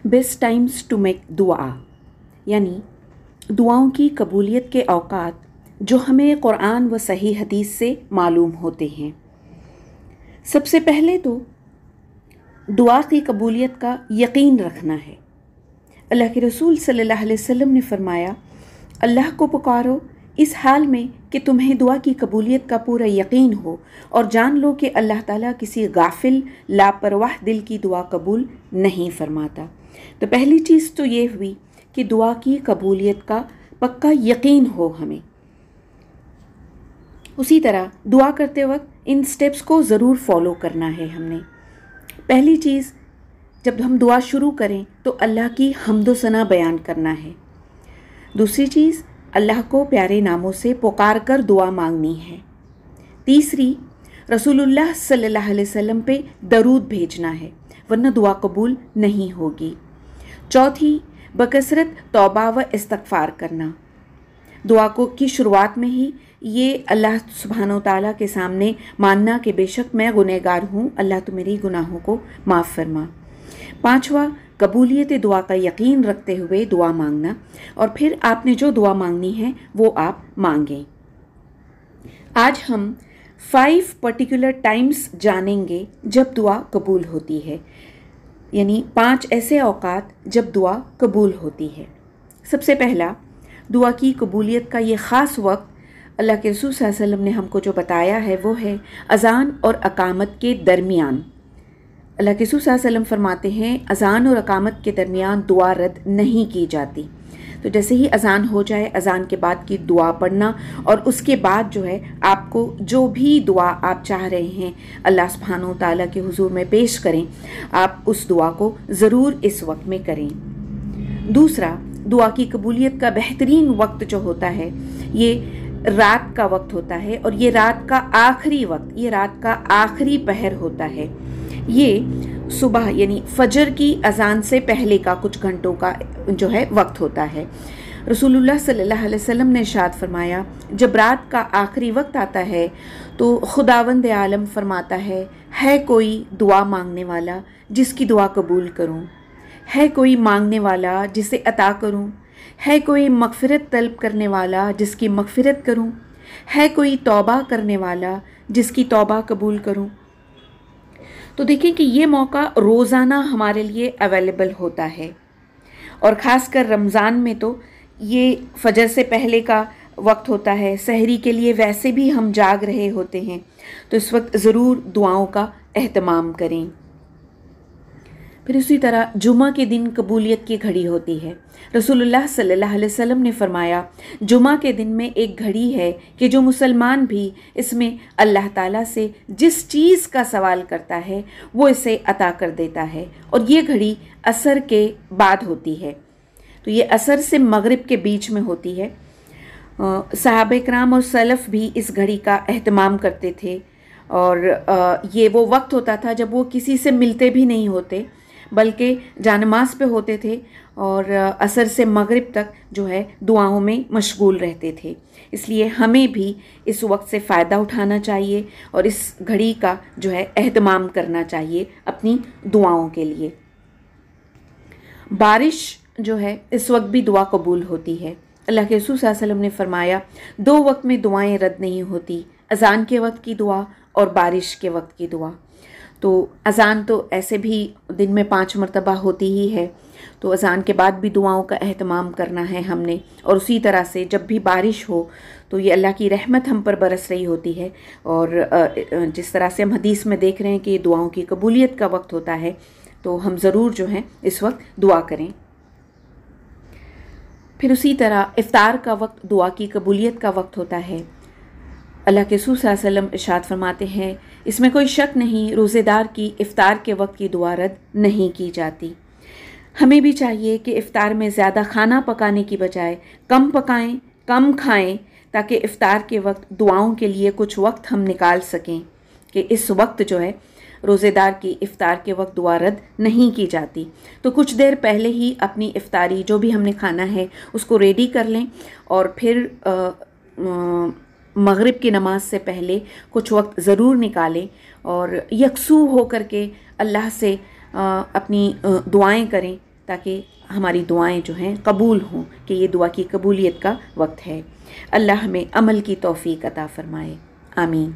Best times to make दुआ, यानी दुआओं की कबूलियत के औकात जो हमें कुरान व सही हदीस से मालूम होते हैं। सबसे पहले तो दुआ की कबूलियत का यकीन रखना है। अल्लाह के रसूल सल्लल्लाहु अलैहि वसल्लम ने फरमाया, अल्लाह को पुकारो इस हाल में कि तुम्हें दुआ की कबूलियत का पूरा यकीन हो और जान लो कि अल्लाह ताला किसी गाफिल लापरवाह दिल की दुआ कबूल नहीं फरमाता। तो पहली चीज़ तो ये हुई कि दुआ की कबूलियत का पक्का यकीन हो हमें। उसी तरह दुआ करते वक्त इन स्टेप्स को ज़रूर फॉलो करना है हमने। पहली चीज़, जब हम दुआ शुरू करें तो अल्लाह की हम्दो सना बयान करना है। दूसरी चीज़, अल्लाह को प्यारे नामों से पुकार कर दुआ मांगनी है। तीसरी, रसूलुल्लाह सल्लल्लाहु अलैहि वसल्लम पे दरूद भेजना है, वरना दुआ कबूल नहीं होगी। चौथी, बकसरत तौबा व इस्तगफार करना। दुआ को की शुरुआत में ही ये अल्लाह सुब्हानहू तआला के सामने मानना कि बेशक मैं गुनहगार हूँ, अल्लाह तो मेरी गुनाहों को माफ़ फरमा। पांचवा, कबूलियत दुआ का यकीन रखते हुए दुआ मांगना, और फिर आपने जो दुआ मांगनी है वो आप मांगें। आज हम 5 पर्टिकुलर टाइम्स जानेंगे जब दुआ कबूल होती है, यानी 5 ऐसे औकात जब दुआ कबूल होती है। सबसे पहला, दुआ की कबूलियत का ये ख़ास वक्त अल्लाह के रसूल सल्लल्लाहु अलैहि वसल्लम ने हमको जो बताया है वो है अज़ान और अकामत के दरमियान। अल्लाह के रसूल सल्लल्लाहु अलैहि वसल्लम फरमाते हैं, अज़ान और अकामत के दरमियान दुआ रद्द नहीं की जाती। तो जैसे ही अज़ान हो जाए, अज़ान के बाद की दुआ पढ़ना, और उसके बाद जो है आपको जो भी दुआ आप चाह रहे हैं अल्लाह सुब्हानहू तआला के हुजूर में पेश करें, आप उस दुआ को ज़रूर इस वक्त में करें। दूसरा, दुआ की कबूलियत का बेहतरीन वक्त जो होता है ये रात का वक्त होता है, और ये रात का आखिरी वक्त, ये रात का आखिरी पहर होता है। ये सुबह यानी फजर की अजान से पहले का कुछ घंटों का जो है वक्त होता है। रसूलुल्लाह सल्लल्लाहु अलैहि वसल्लम ने इरशाद फरमाया, जब रात का आखिरी वक्त आता है तो खुदावंद आलम फरमाता है कोई दुआ मांगने वाला जिसकी दुआ कबूल करूं, है कोई मांगने वाला जिसे अता करूं, है कोई मगफिरत तलब करने वाला जिसकी मगफिरत करूं, है कोई तौबा करने वाला जिसकी तौबा कबूल करूं। तो देखिए कि ये मौका रोज़ाना हमारे लिए अवेलेबल होता है, और ख़ासकर रमज़ान में तो ये फजर से पहले का वक्त होता है। सहरी के लिए वैसे भी हम जाग रहे होते हैं, तो इस वक्त ज़रूर दुआओं का एहतमाम करें। फिर उसी तरह जुमा के दिन कबूलियत की घड़ी होती है। रसूलुल्लाह सल्लल्लाहु अलैहि वसल्लम ने फरमाया, जुमा के दिन में एक घड़ी है कि जो मुसलमान भी इसमें अल्लाह ताला से जिस चीज़ का सवाल करता है वो इसे अता कर देता है, और ये घड़ी असर के बाद होती है। तो ये असर से मगरिब के बीच में होती है। सहाबा किराम और सलफ़ भी इस घड़ी का एहतमाम करते थे, और ये वो वक्त होता था जब वो किसी से मिलते भी नहीं होते, बल्कि जानमाज़ पे होते थे और असर से मगरिब तक जो है दुआओं में मशगूल रहते थे। इसलिए हमें भी इस वक्त से फ़ायदा उठाना चाहिए और इस घड़ी का जो है एहतमाम करना चाहिए अपनी दुआओं के लिए। बारिश जो है इस वक्त भी दुआ कबूल होती है। अल्लाह के रसूल सल्लल्लाहु अलैहि वसल्लम ने फरमाया, 2 वक्त में दुआएं रद्द नहीं होती, अज़ान के वक्त की दुआ और बारिश के वक्त की दुआ। तो अज़ान तो ऐसे भी दिन में 5 मरतबा होती ही है, तो अज़ान के बाद भी दुआओं का एहतमाम करना है हमने। और उसी तरह से जब भी बारिश हो तो ये अल्लाह की रहमत हम पर बरस रही होती है, और जिस तरह से हम हदीस में देख रहे हैं कि दुआओं की कबूलियत का वक्त होता है, तो हम ज़रूर जो है इस वक्त दुआ करें। फिर उसी तरह इफ़्तार का वक्त दुआ की कबूलियत का वक्त होता है। अल्लाह के रसूल सल्लल्लाहु अलैहि वसल्लम इरशाद फरमाते हैं, इसमें कोई शक नहीं, रोज़ेदार की इफ़्तार के वक्त की दुआ रद्द नहीं की जाती। हमें भी चाहिए कि इफ़्तार में ज़्यादा खाना पकाने की बजाय कम पकाएं, कम खाएं, ताकि इफ़्तार के वक्त दुआओं के लिए कुछ वक्त हम निकाल सकें। कि इस वक्त जो है रोज़ेदार की इफ़्तार के वक्त दुआ रद्द नहीं की जाती। तो कुछ देर पहले ही अपनी इफ़्तारी जो भी हमने खाना है उसको रेडी कर लें, और फिर मगरिब की नमाज से पहले कुछ वक्त ज़रूर निकालें और यकसू हो कर के अल्लाह से अपनी दुआएं करें, تاکہ ہماری دعائیں جو ہیں قبول ہوں، کہ یہ دعا کی قبولیت کا وقت ہے۔ اللہ ہمیں عمل کی توفیق عطا فرمائے، آمین۔